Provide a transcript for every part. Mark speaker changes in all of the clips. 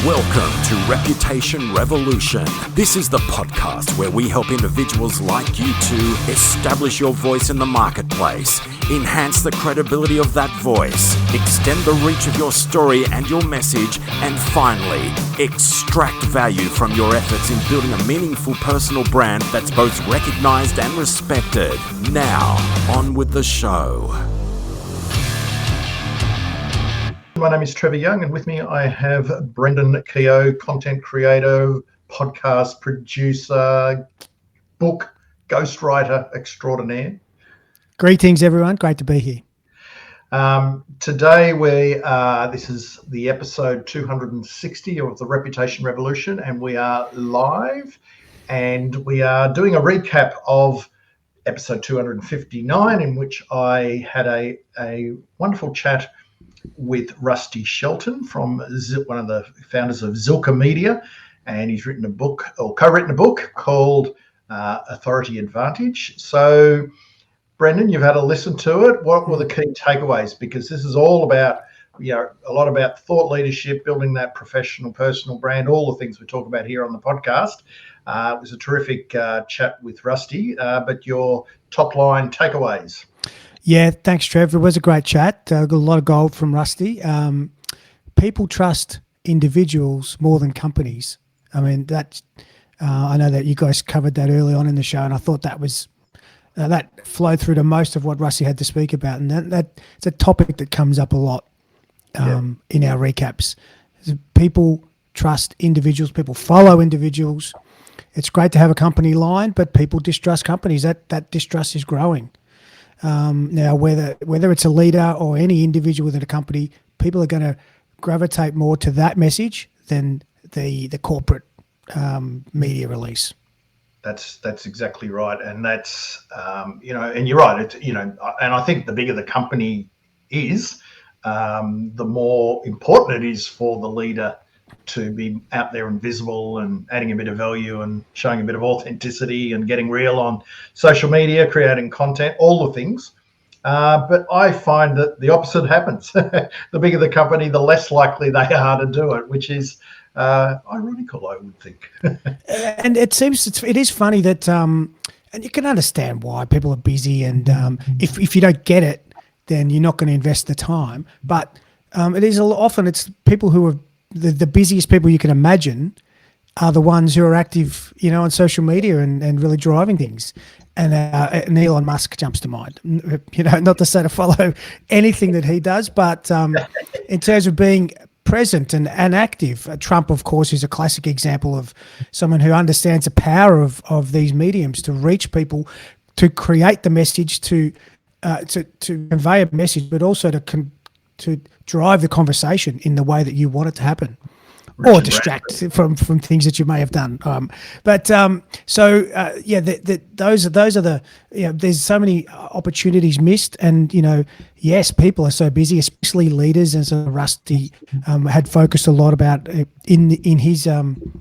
Speaker 1: Welcome to Reputation Revolution. This is the podcast where we help individuals like you to establish your voice in the marketplace, enhance the credibility of that voice, extend the reach of your story and your message, and finally, extract value from your efforts in building a meaningful personal brand that's both recognized and respected. Now, on with the show.
Speaker 2: My name is Trevor Young, and with me I have Brendan Keogh, content creator, podcast producer, book ghostwriter extraordinaire.
Speaker 3: Greetings, everyone. Great to be here.
Speaker 2: Today this is the episode 260 of the Reputation Revolution, and we are live, and we are doing a recap of episode 259, in which I had a wonderful chat with Rusty Shelton from one of the founders of Zilka Media, and he's written a book, or co-written a book called Authority Advantage. So, Brendan, you've had a listen to it. What were the key takeaways? Because this is all about, a lot about thought leadership, building that professional, personal brand, all the things we talk about here on the podcast. It was a terrific chat with Rusty, but your top line takeaways.
Speaker 3: Yeah, thanks, Trevor. It was a great chat. Got a lot of gold from Rusty. People trust individuals more than companies. I mean, I know that you guys covered that early on in the show, and I thought that was that flowed through to most of what Rusty had to speak about, and it's a topic that comes up a lot in our recaps. People trust individuals. People follow individuals. It's great to have a company line, but people distrust companies. That distrust is growing. Now, whether it's a leader or any individual within a company, people are going to gravitate more to that message than the corporate media release.
Speaker 2: That's exactly right, and that's and you're right. And I think the bigger the company is, the more important it is for the leader to be out there and visible and adding a bit of value and showing a bit of authenticity and getting real on social media, creating content, all the things. But I find that the opposite happens. The bigger the company, the less likely they are to do it, which is ironical, I would think.
Speaker 3: And it is funny that, and you can understand why people are busy, and if you don't get it, then you're not going to invest the time. But often it's people who are the busiest people you can imagine are the ones who are active, on social media and really driving things. And Elon Musk jumps to mind. Not to say to follow anything that he does, but in terms of being present and active, Trump, of course, is a classic example of someone who understands the power of these mediums to reach people, to create the message, to convey a message, but also to drive the conversation in the way that you want it to happen, or distract from things that you may have done. Those are the, there's so many opportunities missed, and, yes, people are so busy, especially leaders, as Rusty had focused a lot about in his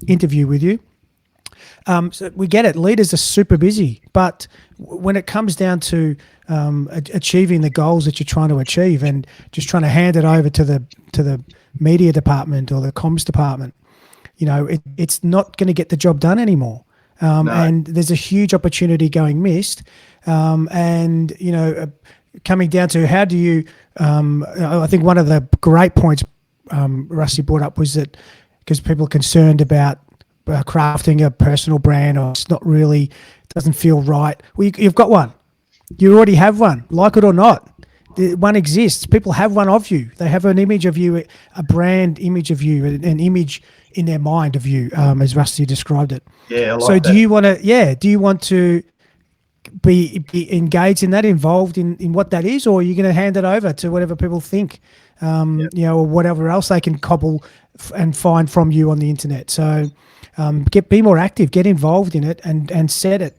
Speaker 3: interview with you. So we get it. Leaders are super busy, but when it comes down to achieving the goals that you're trying to achieve, and just trying to hand it over to the media department or the comms department, it's not going to get the job done anymore. No. And there's a huge opportunity going missed. Coming down to how do you? I think one of the great points Rusty brought up was that because people are concerned about crafting a personal brand, or it's not really, doesn't feel right. Well, you've got one. You already have one, like it or not. One exists. People have one of you. They have an image of you, a brand image of you, an image in their mind of you, as Rusty described it.
Speaker 2: Yeah. I like
Speaker 3: so
Speaker 2: that.
Speaker 3: Do you want to be engaged in that, involved in what that is, or are you going to hand it over to whatever people think, or whatever else they can cobble and find from you on the internet? So be more active, get involved in it, and set it,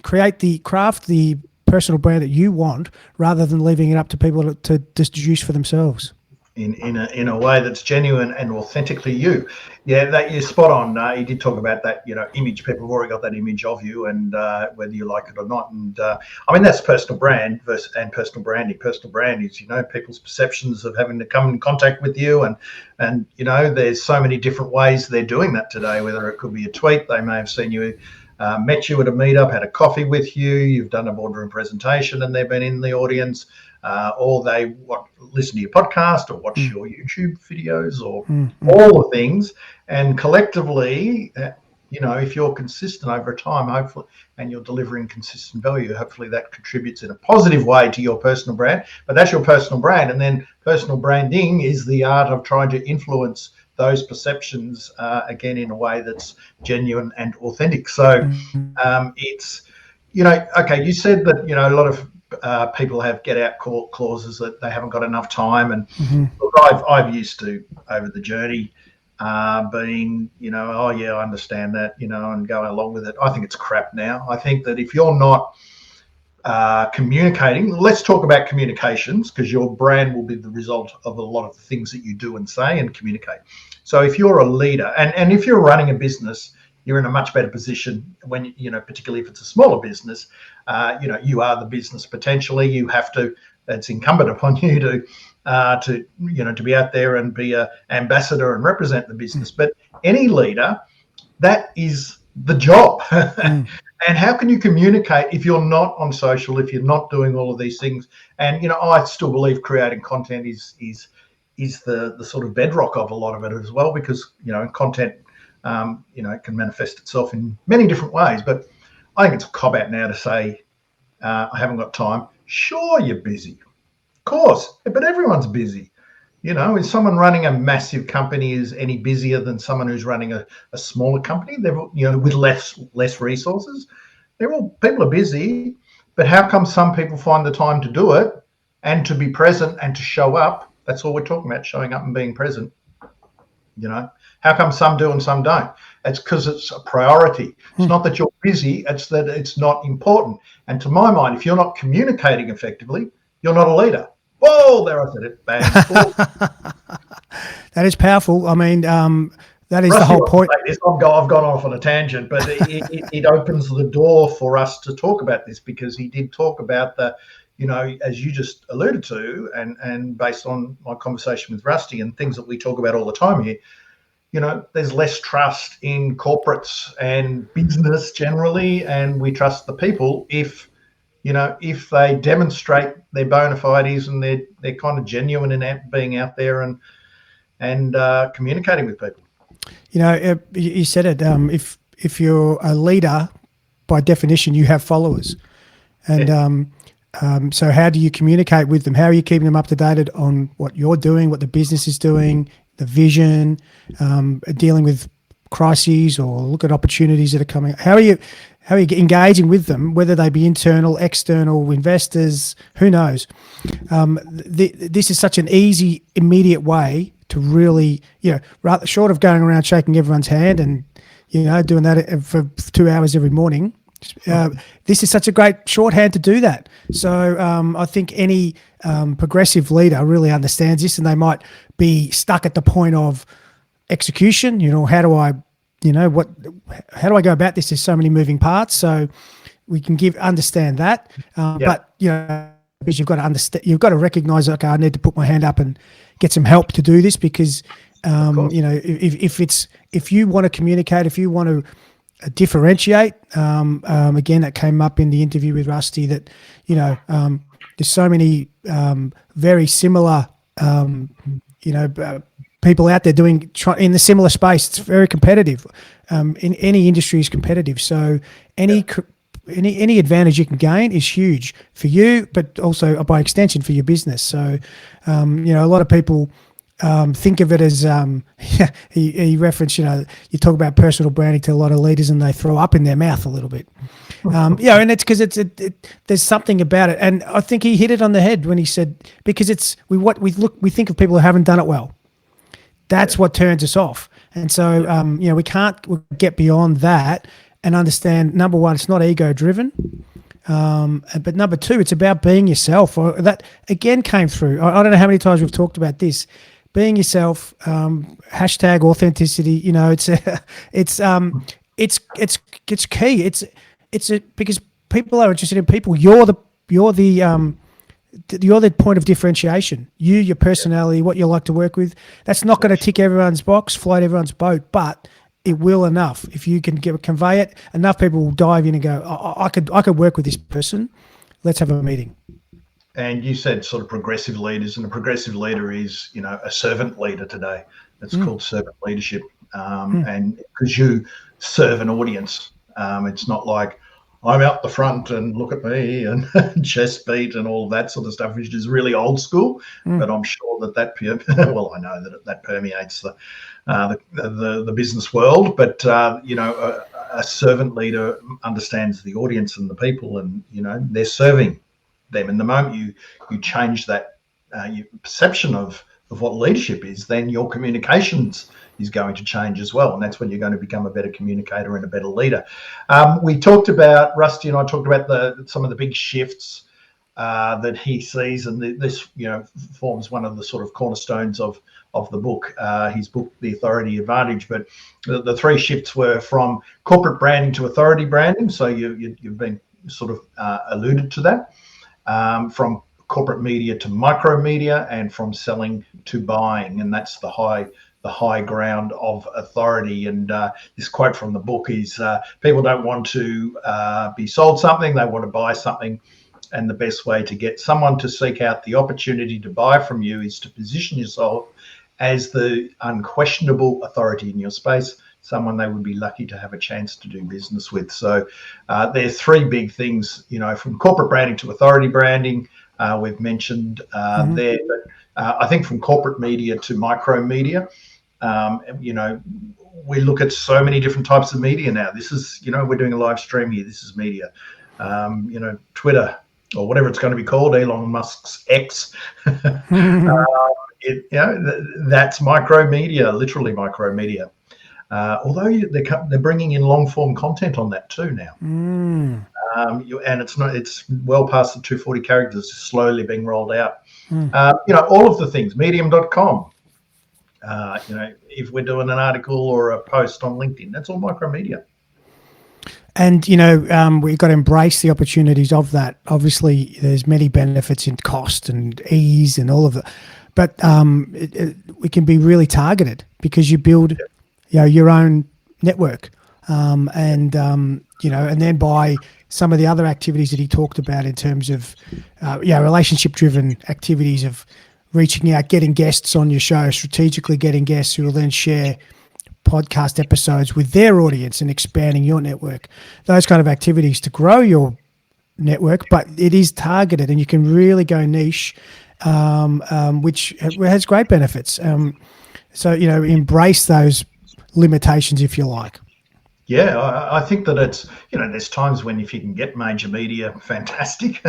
Speaker 3: craft the personal brand that you want, rather than leaving it up to people to deduce for themselves.
Speaker 2: in a way that's genuine and authentically you. Yeah, that you're spot on. You did talk about that, image. People have already got that image of you, and whether you like it or not. And I mean, that's personal brand and personal branding. Personal brand is, people's perceptions of having to come in contact with you, and there's so many different ways they're doing that today. Whether it could be a tweet, they may have seen you. Met you at a meetup, had a coffee with you, you've done a boardroom presentation and they've been in the audience, or they listen to your podcast or watch your YouTube videos, or all the things. And collectively, if you're consistent over time, hopefully, and you're delivering consistent value, hopefully that contributes in a positive way to your personal brand. But that's your personal brand. And then personal branding is the art of trying to influence those perceptions, again, in a way that's genuine and authentic. So it's, okay, you said that, a lot of people have get out clauses that they haven't got enough time. And look, I've used to, over the journey, being, oh yeah, I understand that, and going along with it. I think it's crap now. I think that if you're not communicating, let's talk about communications, because your brand will be the result of a lot of the things that you do and say and communicate. So if you're a leader and if you're running a business, you're in a much better position when, particularly if it's a smaller business, you are the business potentially. You have to, it's incumbent upon you to be out there and be an ambassador and represent the business. But any leader, that is the job. And how can you communicate if you're not on social, if you're not doing all of these things? And, I still believe creating content is the sort of bedrock of a lot of it as well, because, content, it can manifest itself in many different ways. But I think it's a cop-out now to say, I haven't got time. Sure, you're busy. Of course, but everyone's busy. Is someone running a massive company is any busier than someone who's running a smaller company? They're, with less resources. People are busy, but how come some people find the time to do it and to be present and to show up? That's all we're talking about, showing up and being present. How come some do and some don't? It's because it's a priority. It's not that you're busy, it's that it's not important. And to my mind, if you're not communicating effectively, you're not a leader. Whoa, there I said it. Bang.
Speaker 3: That is powerful. I mean, that is
Speaker 2: Rusty,
Speaker 3: the whole point.
Speaker 2: I've gone off on a tangent, but it opens the door for us to talk about this, because he did talk about the, as you just alluded to, and based on my conversation with Rusty and things that we talk about all the time here, there's less trust in corporates and business generally, and we trust the people if they demonstrate their bona fides and they're kind of genuine in being out there and communicating with people.
Speaker 3: You said it. If you're a leader, by definition, you have followers, and so how do you communicate with them? How are you keeping them up to date on what you're doing, what the business is doing, the vision, dealing with crises, or look at opportunities that are coming? How are you engaging with them, whether they be internal, external, investors, who knows? This is such an easy, immediate way to really, rather short of going around shaking everyone's hand and, doing that for 2 hours every morning. This is such a great shorthand to do that. So I think any progressive leader really understands this, and they might be stuck at the point of execution. How do I go about this? There's so many moving parts. So we can understand that. But because you've got to understand, you've got to recognize, okay, I need to put my hand up and get some help to do this, because if you want to communicate, if you want to differentiate, again, that came up in the interview with Rusty, that there's so many very similar people out there doing in the similar space. It's very competitive. In any industry is competitive. So any advantage you can gain is huge for you, but also by extension for your business. So a lot of people think of it as he referenced, you talk about personal branding to a lot of leaders and they throw up in their mouth a little bit. And it's because there's something about it. And I think he hit it on the head when he said, because we think of people who haven't done it well. That's what turns us off. And so, we can't get beyond that and understand, number one, it's not ego driven. But number two, it's about being yourself. That again came through. I don't know how many times we've talked about this. Being yourself, hashtag authenticity. You know, it's key. Because people are interested in people. You're the point of differentiation. Your personality, what you like to work with. That's not going to tick everyone's box, float everyone's boat, but it will enough. If you can convey it, enough people will dive in and go, I could work with this person. Let's have a meeting.
Speaker 2: And you said sort of progressive leaders, and a progressive leader is, you know, a servant leader today. It's called servant leadership, and because you serve an audience, it's not like I'm out the front and look at me and chest beat and all that sort of stuff, which is really old school. But I'm sure that well, I know that permeates the business world. But you know, a servant leader understands the audience and the people, and you know, they're serving them. And the moment you change that your perception of what leadership is, then your communications is going to change as well, and that's when you're going to become a better communicator and a better leader. We talked about, Rusty and I talked about some of the big shifts that he sees, and this, you know, forms one of the sort of cornerstones of the book, his book, The Authority Advantage. But the three shifts were from corporate branding to authority branding. So you've been sort of alluded to that. From corporate media to micro media, and from selling to buying, and that's the high ground of authority. And this quote from the book is, people don't want to be sold something, they want to buy something. And the best way to get someone to seek out the opportunity to buy from you is to position yourself as the unquestionable authority in your space, someone they would be lucky to have a chance to do business with. So there's three big things, you know, from corporate branding to authority branding, we've mentioned there. But I think from corporate media to micro media, you know, we look at so many different types of media now. This is, you know, we're doing a live stream here. This is media. You know, Twitter, or whatever it's going to be called, Elon Musk's X. You know, that's micro media, literally micro media. Although they're bringing in long form content on that too now. And it's well past the 240 characters, slowly being rolled out. You know, all of the things, medium.com. You know, if we're doing an article or a post on LinkedIn, that's all micro media.
Speaker 3: And, you know, we've got to embrace the opportunities of that. Obviously, there's many benefits in cost and ease and all of that. But we can be really targeted because you build, you know, your own network. And, you know, and then by some of the other activities that he talked about in terms of, relationship-driven activities of reaching out, getting guests on your show, strategically getting guests who will then share podcast episodes with their audience and expanding your network, those kind of activities to grow your network. But it is targeted and you can really go niche, which has great benefits. So, you know, embrace those limitations if you like.
Speaker 2: Yeah, I think that it's, you know, there's times when if you can get major media, fantastic.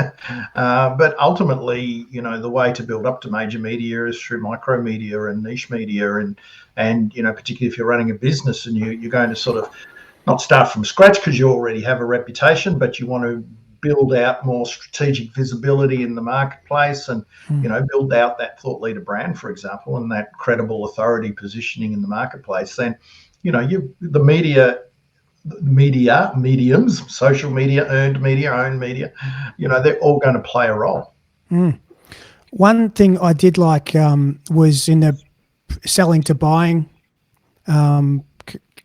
Speaker 2: But ultimately, you know, the way to build up to major media is through micro media and niche media. And you know, particularly if you're running a business and you're going to sort of not start from scratch because you already have a reputation, but you want to build out more strategic visibility in the marketplace and, you know, build out that thought leader brand, for example, and that credible authority positioning in the marketplace. Then, you know, the mediums, social media, earned media, owned media, you know, they're all going to play a role.
Speaker 3: One thing I did like was in the selling to buying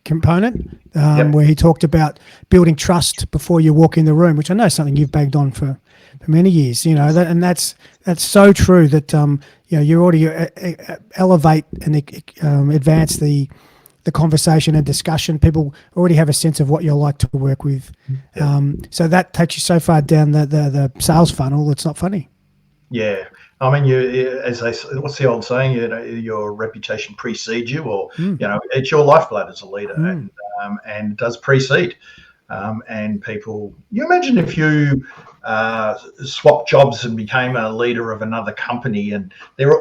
Speaker 3: component, where he talked about building trust before you walk in the room, which I know is something you've banged on for many years, you know, that's so true that, you know, you already elevate and advance the conversation and discussion. People already have a sense of what you're like to work with. So that takes you so far down the sales funnel, it's not funny.
Speaker 2: Yeah. I mean, what's the old saying? You know, your reputation precedes you, or you know, it's your lifeblood as a leader, and it does precede. And people, you imagine if you swap jobs and became a leader of another company, and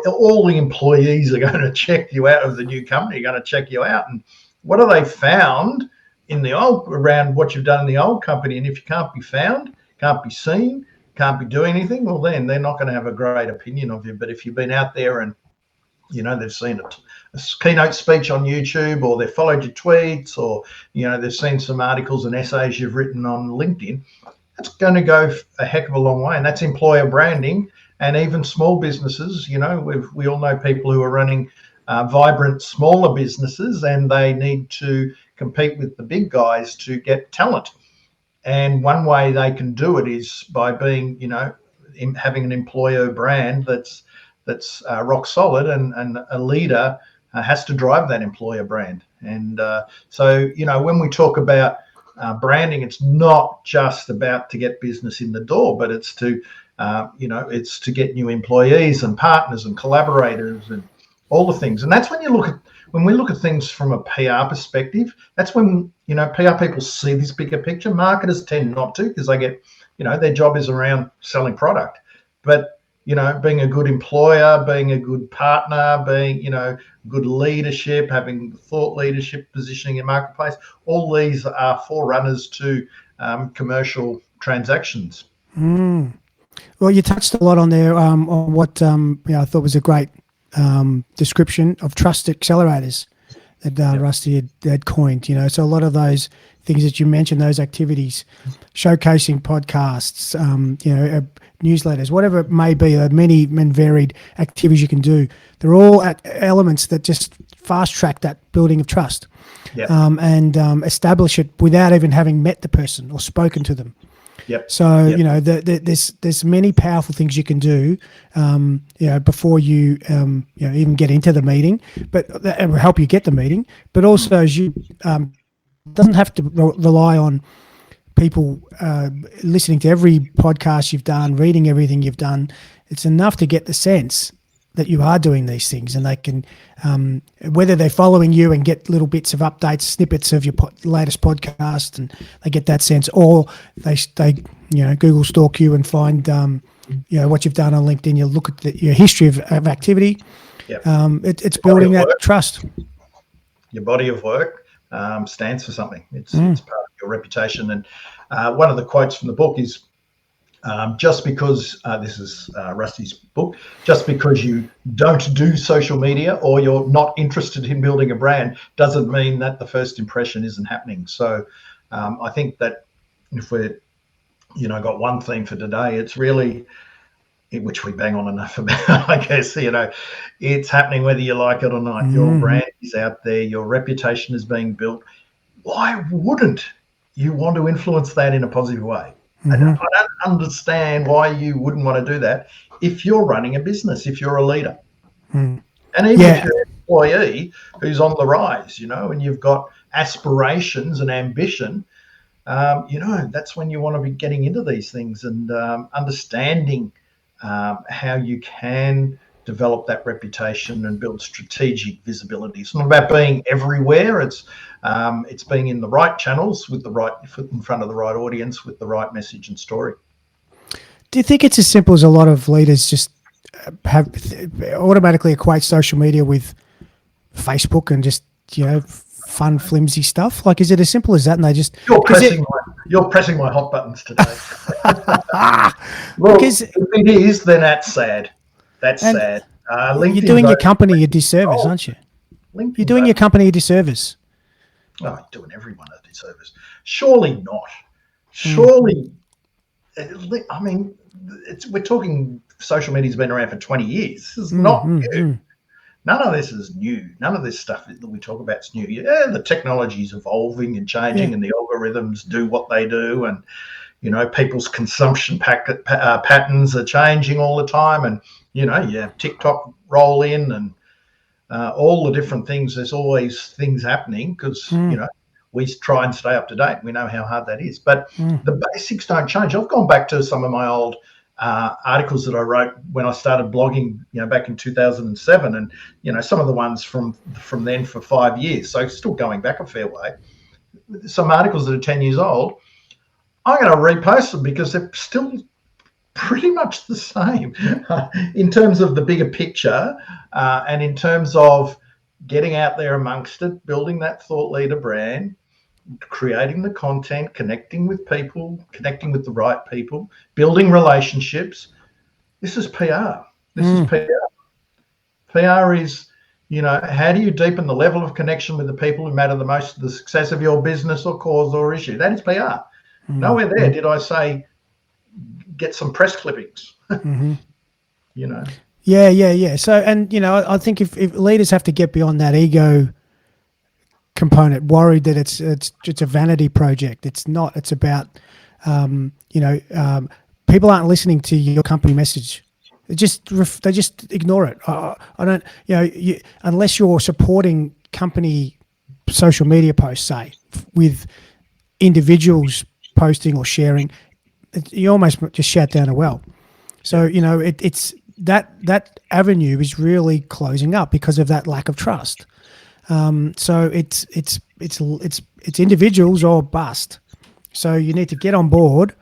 Speaker 2: all the employees are going to check you out of the new company, are going to check you out, and what have they found in the old around what you've done in the old company? And if you can't be found, can't be seen, can't be doing anything, well, then they're not going to have a great opinion of you. But if you've been out there and, they've seen a keynote speech on YouTube, or they've followed your tweets, or, they've seen some articles and essays you've written on LinkedIn, that's going to go a heck of a long way. And that's employer branding. And even small businesses, we all know people who are running vibrant smaller businesses, and they need to compete with the big guys to get talent. And one way they can do it is by being, having an employer brand that's rock solid, and a leader has to drive that employer brand. And so, when we talk about branding, it's not just about to get business in the door, but it's to, it's to get new employees and partners and collaborators and all the things. And that's when we look at things from a PR perspective, that's when, PR people see this bigger picture. Marketers tend not to, because they get, their job is around selling product. But, being a good employer, being a good partner, being, good leadership, having thought leadership, positioning in marketplace, all these are forerunners to commercial transactions.
Speaker 3: Well, you touched a lot on there on what I thought was a great description of trust accelerators that Rusty had coined. So a lot of those things that you mentioned, those activities, showcasing podcasts, newsletters, whatever it may be, many and varied activities you can do. They're all elements that just fast track that building of trust, and establish it without even having met the person or spoken to them. So there's many powerful things you can do, before you even get into the meeting, but that will help you get the meeting. But also, as you doesn't have to rely on people listening to every podcast you've done, reading everything you've done. It's enough to get the sense that you are doing these things, and they can, whether they're following you and get little bits of updates, snippets of your latest podcast, and they get that sense, or they Google stalk you and find what you've done on LinkedIn. You look at your history of activity. It's building that trust.
Speaker 2: Your body of work stands for something. It's part of your reputation. And one of the quotes from the book is, just because, this is Rusty's book, just because you don't do social media or you're not interested in building a brand doesn't mean that the first impression isn't happening. So I think that if we're, got one theme for today, it's really, which we bang on enough about, I guess, it's happening whether you like it or not. Your brand is out there, your reputation is being built. Why wouldn't you want to influence that in a positive way? I don't understand why you wouldn't want to do that if you're running a business, if you're a leader. And even if you're an employee who's on the rise, and you've got aspirations and ambition, that's when you want to be getting into these things and understanding how you can develop that reputation and build strategic visibility. It's not about being everywhere. It's being in the right channels with the right foot in front of the right audience with the right message and story.
Speaker 3: Do you think it's as simple as a lot of leaders just have automatically equate social media with Facebook and just fun flimsy stuff? Like, is it as simple as that? And they just
Speaker 2: you're pressing my hot buttons today. Well, because if it is, then that's sad. That's sad.
Speaker 3: You're doing your company a disservice, aren't you? You're doing your company a disservice.
Speaker 2: Oh, you're doing everyone a disservice. Surely not. Surely, I mean, we're talking social media's been around for 20 years. This is not new. None of this is new. None of this stuff that we talk about is new. Yeah, the technology is evolving and changing, and the algorithms do what they do, and people's consumption patterns are changing all the time, and you have TikTok roll in and all the different things. There's always things happening because we try and stay up to date. We know how hard that is, but the basics don't change. I've gone back to some of my old articles that I wrote when I started blogging, back in 2007, and some of the ones from then for 5 years. So still going back a fair way. Some articles that are 10 years old, I'm going to repost them because they're still pretty much the same in terms of the bigger picture, and in terms of getting out there amongst it, building that thought leader brand, creating the content, connecting with people, connecting with the right people, building relationships. This is PR. This is PR. PR is, how do you deepen the level of connection with the people who matter the most to the success of your business or cause or issue? That is PR. Nowhere there did I say get some press clippings.
Speaker 3: Yeah. So, and I think if leaders have to get beyond that ego component, worried that it's a vanity project. It's not. It's about people aren't listening to your company message. They just ignore it. I don't, unless you're supporting company social media posts, say, with individuals posting or sharing, you almost just shout down a well. So it's that avenue is really closing up because of that lack of trust. So it's individuals or bust. So you need to get on board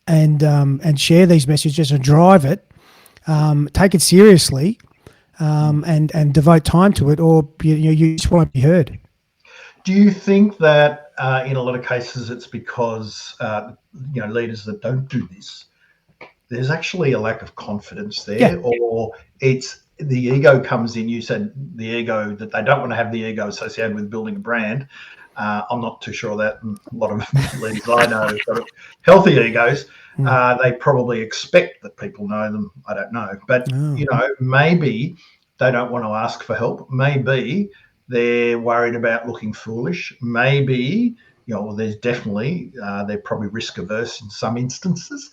Speaker 3: and share these messages and drive it. Take it seriously, and devote time to it, or you just won't be heard.
Speaker 2: Do you think that in a lot of cases it's because leaders that don't do this, there's actually a lack of confidence there, or it's the ego comes in? You said the ego, that they don't want to have the ego associated with building a brand. I'm not too sure of that. A lot of leaders I know have got healthy egos. They probably expect that people know them. I don't know. But, maybe they don't want to ask for help. Maybe they're worried about looking foolish. Maybe, there's definitely, they're probably risk averse in some instances,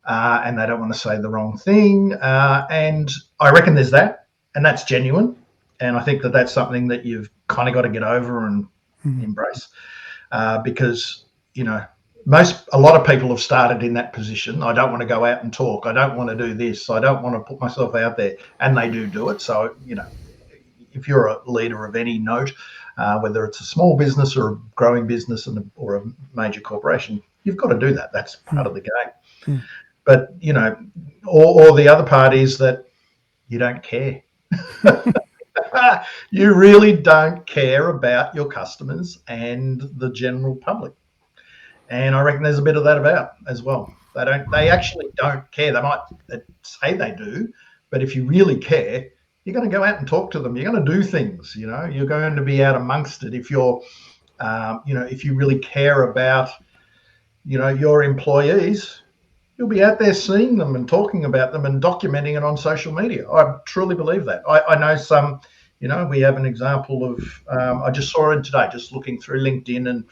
Speaker 2: and they don't want to say the wrong thing. And I reckon there's that, and that's genuine. And I think that that's something that you've kind of got to get over and embrace, because, a lot of people have started in that position. I don't want to go out and talk. I don't want to do this. I don't want to put myself out there. And they do it. So, if you're a leader of any note, whether it's a small business or a growing business or a major corporation, you've got to do that. That's part of the game. But, or the other part is that you don't care. You really don't care about your customers and the general public. And I reckon there's a bit of that about as well. They actually don't care. They might say they do, but if you really care, you're going to go out and talk to them. You're going to do things, you're going to be out amongst it. If you're, if you really care about, your employees, you'll be out there seeing them and talking about them and documenting it on social media. I truly believe that. I know some, we have an example of, I just saw it today, just looking through LinkedIn, and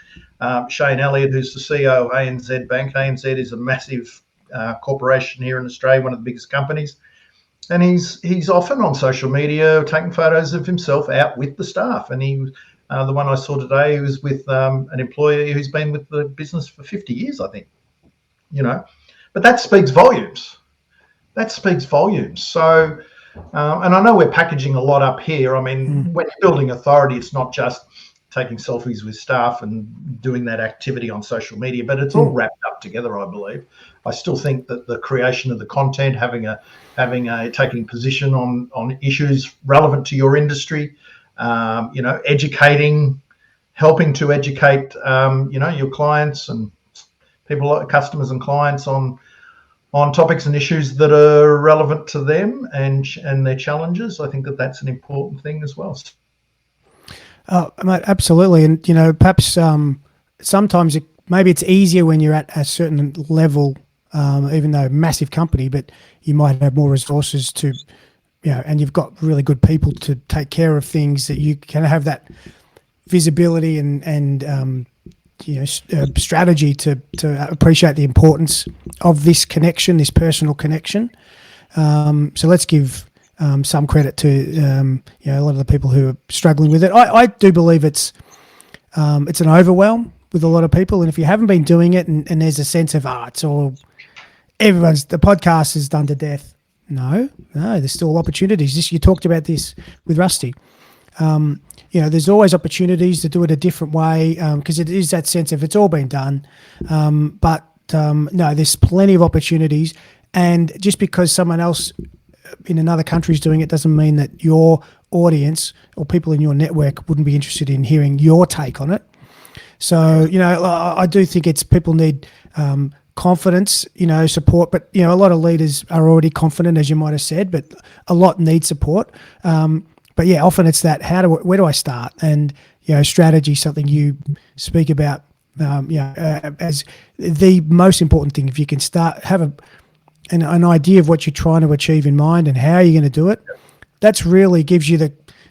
Speaker 2: Shane Elliott, who's the CEO of ANZ Bank. ANZ is a massive corporation here in Australia, one of the biggest companies. And he's often on social media taking photos of himself out with the staff. And he, the one I saw today, he was with an employee who's been with the business for 50 years, I think. But that speaks volumes. So, and I know we're packaging a lot up here. I mean, when you're building authority, it's not just taking selfies with staff and doing that activity on social media, but it's all wrapped up together, I believe. I still think that the creation of the content, taking position on issues relevant to your industry, educating, helping to educate, your clients and people, customers and clients on topics and issues that are relevant to them and their challenges. I think that that's an important thing as well.
Speaker 3: Mate, absolutely. And, perhaps sometimes maybe it's easier when you're at a certain level, even though massive company, but you might have more resources to, and you've got really good people to take care of things, that you can have that visibility and strategy to appreciate the importance of this connection, this personal connection. So let's give some credit to a lot of the people who are struggling with it. I do believe it's an overwhelm with a lot of people, and if you haven't been doing it, and there's a sense of it's all the podcast is done to death. No, there's still opportunities. You talked about this with Rusty. There's always opportunities to do it a different way, because it is that sense of it's all been done. But no, there's plenty of opportunities, and just because someone else in another country is doing it doesn't mean that your audience or people in your network wouldn't be interested in hearing your take on it. So, I do think it's people need confidence, support, but, a lot of leaders are already confident, as you might have said, but a lot need support. But yeah, often it's that, where do I start? And, strategy, something you speak about, as the most important thing. If you can have an idea of what you're trying to achieve in mind and how you're going to do it, that's really gives you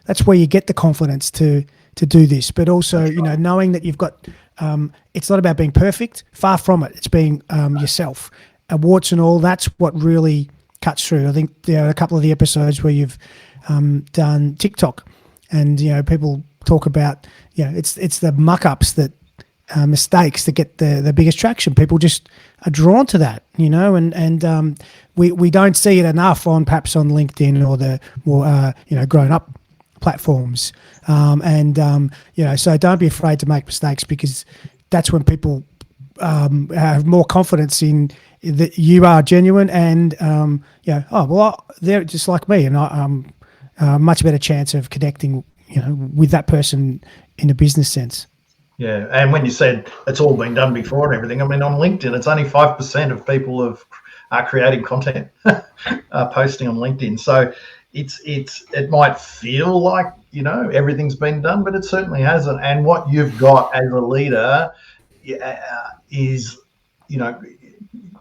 Speaker 3: that's where you get the confidence to do this. But also, knowing that you've got, it's not about being perfect, far from it. It's being yourself, warts and all. That's what really cuts through. I think a couple of the episodes where you've done TikTok, and people talk about it's the muck-ups that mistakes that get the biggest traction. People just are drawn to that, and we don't see it enough perhaps on LinkedIn or the more grown up platforms, so don't be afraid to make mistakes, because that's when people have more confidence in that you are genuine, and they're just like me, and I'm much better chance of connecting with that person in a business sense.
Speaker 2: Yeah, and when you said it's all been done before and everything, I mean, on LinkedIn, it's only 5% of people are creating content, posting on LinkedIn. So it might feel like everything's been done, but it certainly hasn't. And what you've got as a leader is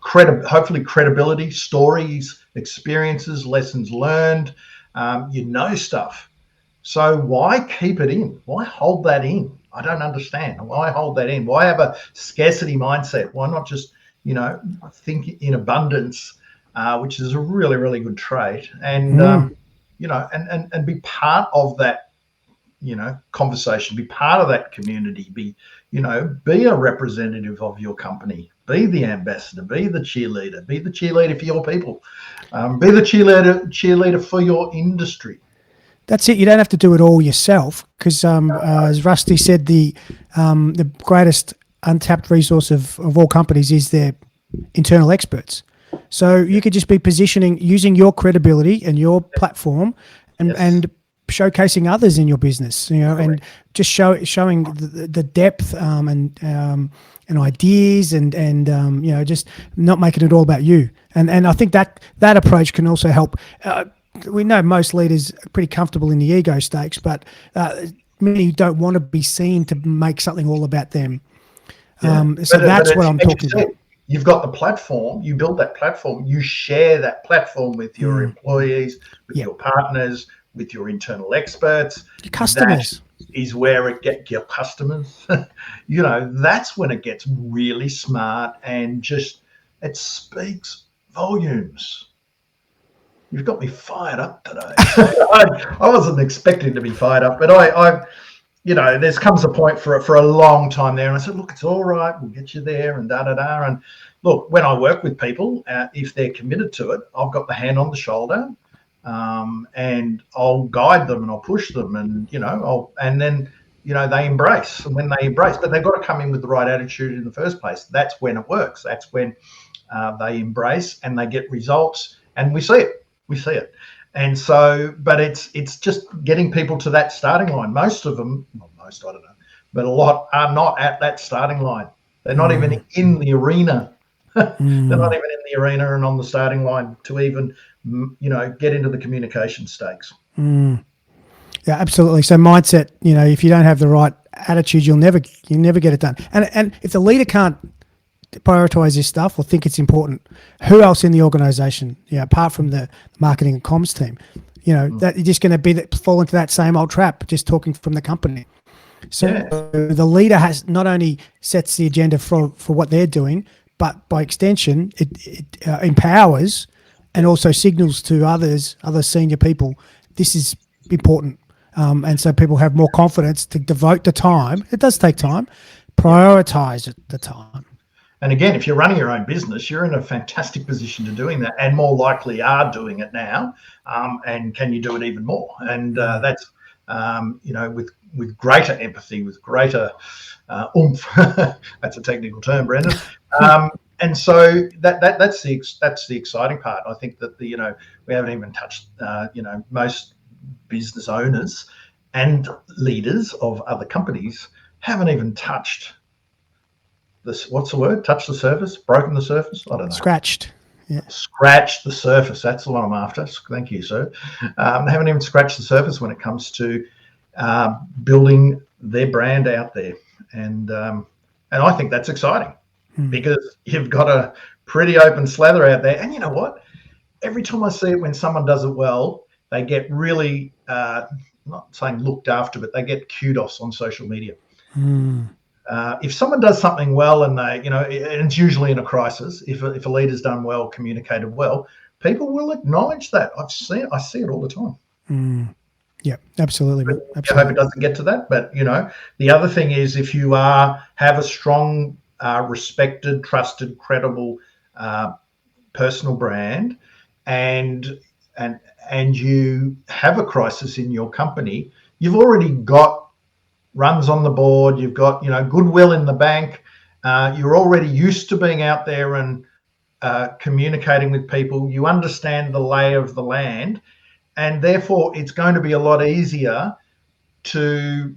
Speaker 2: hopefully credibility, stories, experiences, lessons learned. Stuff. So why keep it in? Why hold that in? I don't understand. Why hold that in? Why have a scarcity mindset? Why not just, think in abundance, which is a really, really good trait, and and be part of that, conversation, be part of that community, be a representative of your company, be the ambassador, be the cheerleader for your people, be the cheerleader for your industry.
Speaker 3: That's it. You don't have to do it all yourself, because as Rusty said, the greatest untapped resource of all companies is their internal experts. So you could just be positioning, using your credibility and your platform, and showcasing others in your business, and just showing the depth and ideas, and just not making it all about you. And I think that approach can also help. We know most leaders are pretty comfortable in the ego stakes, but many don't want to be seen to make something all about them. So that's what I'm talking about.
Speaker 2: You've got the platform, you build that platform, you share that platform with your employees, with your partners, with your internal experts.
Speaker 3: Your customers.
Speaker 2: That is where it gets your customers. That's when it gets really smart, and just it speaks volumes. You've got me fired up today. I wasn't expecting to be fired up, but I there's comes a point for a long time there, and I said, look, it's all right, we'll get you there, and da-da-da. And look, when I work with people, if they're committed to it, I've got the hand on the shoulder, and I'll guide them and I'll push them, and then they embrace. And when they embrace, but they've got to come in with the right attitude in the first place. That's when it works. That's when they embrace and they get results, and we see it. And so, but it's just getting people to that starting line. Most of them, well, most, I don't know, but a lot are not at that starting line. They're not even in the arena. They're not even in the arena and on the starting line to even, get into the communication stakes.
Speaker 3: Yeah, absolutely. So mindset, if you don't have the right attitude, you'll never get it done. And if the leader can't prioritize this stuff or think it's important, who else in the organization, apart from the marketing and comms team, that you're just going to fall into that same old trap, just talking from the company. So the leader has not only sets the agenda for what they're doing, but by extension, it empowers and also signals to other senior people, this is important. And so people have more confidence to devote the time. It does take time. Prioritize the time.
Speaker 2: And again, if you're running your own business, you're in a fantastic position to doing that, and more likely are doing it now. And can you do it even more? And that's, with greater empathy, with greater oomph. That's a technical term, Brendan. And so that's the exciting part. I think that we haven't even touched, most business owners and leaders of other companies haven't even touched this. What's the word? Touched the surface? Broken the surface? I don't know.
Speaker 3: Scratched. Yeah.
Speaker 2: Scratched the surface. That's the one I'm after. Thank you, sir. Haven't even scratched the surface when it comes to building their brand out there, and I think that's exciting because you've got a pretty open slather out there. And you know what? Every time I see it, when someone does it well, they get really not saying looked after, but they get kudos on social media. If someone does something well, and they, and it's usually in a crisis, if a leader's done well, communicated well, people will acknowledge that. I see it all the time.
Speaker 3: Yeah, absolutely.
Speaker 2: I hope it doesn't get to that. But the other thing is, if you have a strong, respected, trusted, credible personal brand, and you have a crisis in your company, you've already got runs on the board, you've got goodwill in the bank, you're already used to being out there and communicating with people, you understand the lay of the land, and therefore it's going to be a lot easier to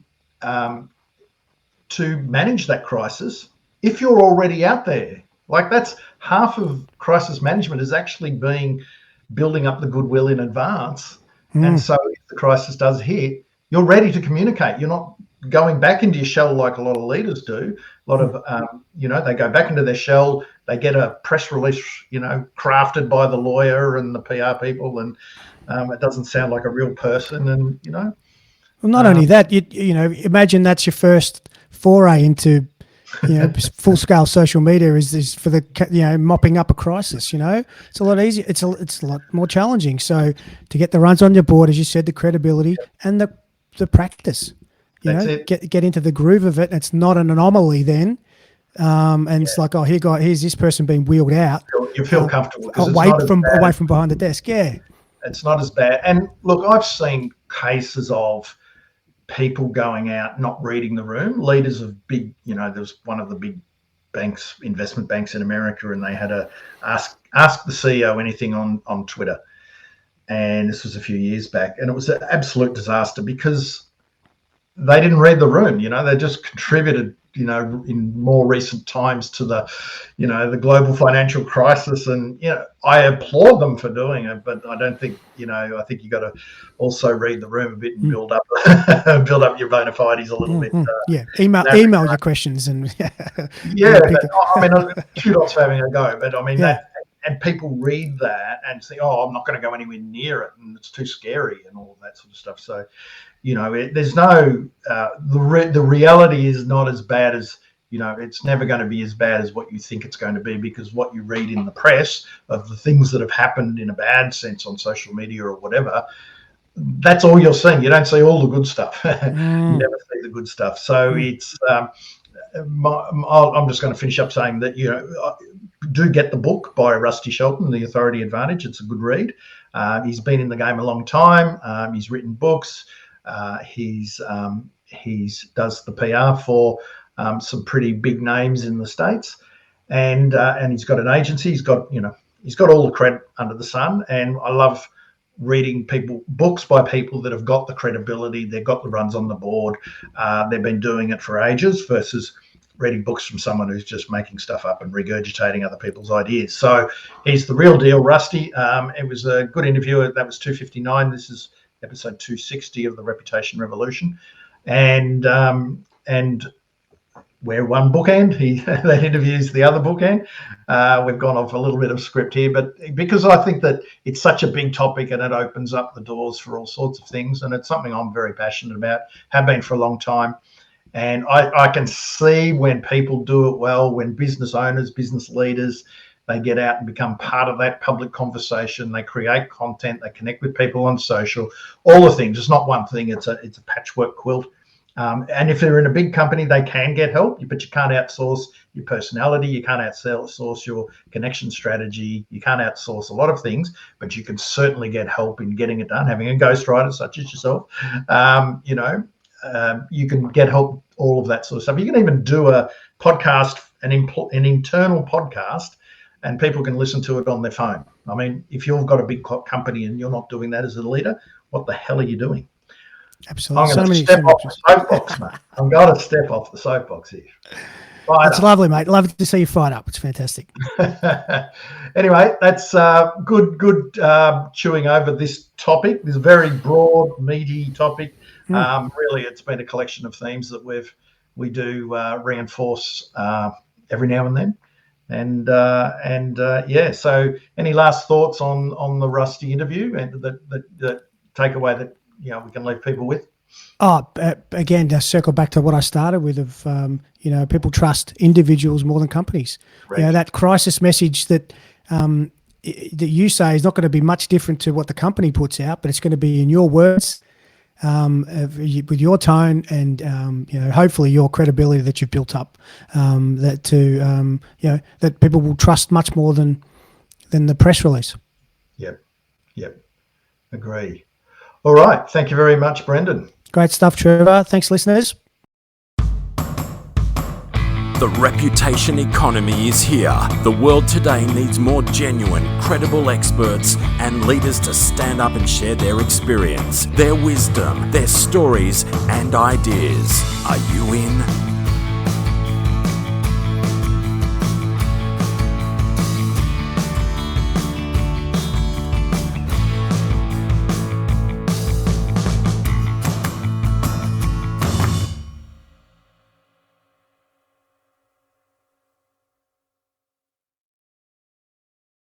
Speaker 2: manage that crisis if you're already out there. Like, that's half of crisis management, is actually building up the goodwill in advance. And so if the crisis does hit, you're ready to communicate. You're not going back into your shell like a lot of leaders do. A lot of, they go back into their shell, they get a press release, crafted by the lawyer and the PR people, and it doesn't sound like a real person. And,
Speaker 3: well, not only that, imagine that's your first foray into, full-scale social media is for the, mopping up a crisis. It's a lot easier. It's a lot more challenging. So to get the runs on your board, as you said, the credibility and the practice, get into the groove of it. It's not an anomaly then. It's like, oh, here's this person being wheeled out.
Speaker 2: You feel comfortable.
Speaker 3: Away from behind the desk. Yeah.
Speaker 2: It's not as bad. And look, I've seen cases of people going out, not reading the room. Leaders of big, there was one of the big banks, investment banks in America, and they had to ask the CEO anything on Twitter. And this was a few years back, and it was an absolute disaster because they didn't read the room. They just contributed, in more recent times to the, the global financial crisis. And, I applaud them for doing it, but I don't think, I think you got to also read the room a bit and build up your bona fides a little bit.
Speaker 3: Email your questions and
Speaker 2: but, kudos for having a go. But I mean, and people read that and say, oh, I'm not going to go anywhere near it, and it's too scary and all of that sort of stuff. So, there's no, the reality is not as bad as, it's never going to be as bad as what you think it's going to be, because what you read in the press of the things that have happened in a bad sense on social media or whatever, that's all you're seeing. You don't see all the good stuff. You never see the good stuff. So it's, I'm just going to finish up saying that, do get the book by Rusty Shelton, The Authority Advantage. It's a good read. He's been in the game a long time. He's written books. He's does the PR for some pretty big names in the States, and he's got an agency. He's got all the credit under the sun. And I love reading books by people that have got the credibility. They've got the runs on the board. They've been doing it for ages, versus reading books from someone who's just making stuff up and regurgitating other people's ideas. So he's the real deal, Rusty. It was a good interview. That was 259. This is episode 260 of the Reputation Revolution. And we're one bookend. That interviews the other bookend. We've gone off a little bit of script here, but because I think that it's such a big topic and it opens up the doors for all sorts of things, and it's something I'm very passionate about, have been for a long time. And I can see when people do it well, when business owners, business leaders, they get out and become part of that public conversation. They create content. They connect with people on social. All the things. It's not one thing. It's a patchwork quilt. And if they're in a big company, they can get help, but you can't outsource your personality. You can't outsource your connection strategy. You can't outsource a lot of things, but you can certainly get help in getting it done. Having a ghostwriter such as yourself, you can get help, all of that sort of stuff. You can even do a podcast, an internal podcast, and people can listen to it on their phone. I mean, if you've got a big company and you're not doing that as a leader, what the hell are you doing?
Speaker 3: Absolutely.
Speaker 2: I'm going to step off the soapbox, mate. I'm going to step off the soapbox here.
Speaker 3: That's lovely, mate. Love to see you fired up. It's fantastic.
Speaker 2: Anyway, that's good chewing over this topic, this very broad, meaty topic. Really, it's been a collection of themes that we do reinforce every now and then. And yeah, so any last thoughts on the Rusty interview and the takeaway that we can leave people with?
Speaker 3: Again, to circle back to what I started with of, people trust individuals more than companies.
Speaker 2: Right.
Speaker 3: That crisis message that you say is not going to be much different to what the company puts out, but it's going to be in your words, with your tone and, hopefully your credibility that you've built up, that people will trust much more than the press release.
Speaker 2: Yep. Agree. All right. Thank you very much, Brendan.
Speaker 3: Great stuff, Trevor. Thanks, listeners.
Speaker 1: The reputation economy is here. The world today needs more genuine, credible experts and leaders to stand up and share their experience, their wisdom, their stories and ideas. Are you in?